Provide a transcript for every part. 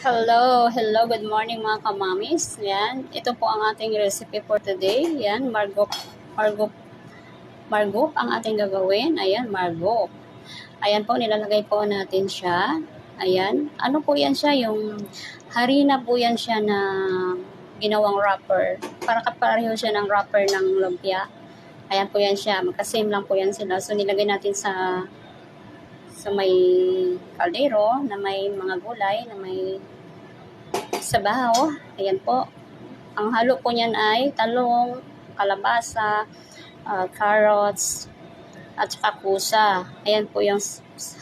Hello, good morning mga kamamis. Yan, ito po ang ating recipe for today. Yan, margop ang ating gagawin. Ayan, margop. Ayan po, nilalagay po natin siya. Ayan, ano po yan siya? Yung harina po yan siya na ginawang wrapper. Para kapareho siya ng wrapper ng lumpia. Ayan po yan siya, magka-same lang po yan sila. So, nilagay natin sa may kaldero na may mga gulay, na may sabaw. Ayan po. Ang halo po niyan ay talong, kalabasa, carrots, at saka kusa. Ayan po yung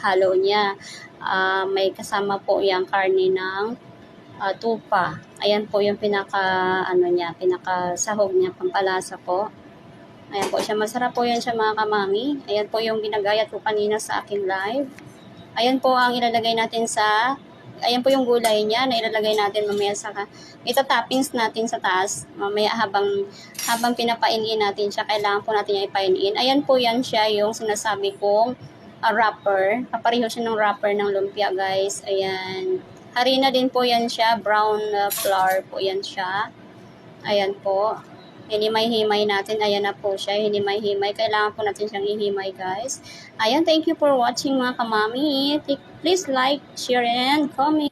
halo niya. May kasama po yung karne ng tupa. Ayan po yung pinaka-sahog niya, pampalasa po. Ayan po siya. Masarap po yan siya mga kamami. Ayan po yung ginagayat ko kanina sa akin live. Ayan po ang ilalagay natin ayan po yung gulay niya na ilalagay natin mamaya itatoppings natin sa taas. Mamaya habang pinapainin natin siya, kailangan po natin yung ipainin. Ayan po yan siya yung sinasabi kong wrapper. Kapareho siya ng wrapper ng lumpia, guys. Ayan. Harina din po yan siya. Brown flour po yan siya. Ayan po. Hinimay-himay natin. Ayan na po siya. Hinimay-himay. Kailangan po natin siyang ihimay, guys. Ayan, thank you for watching mga kamami. Please like, share, and comment.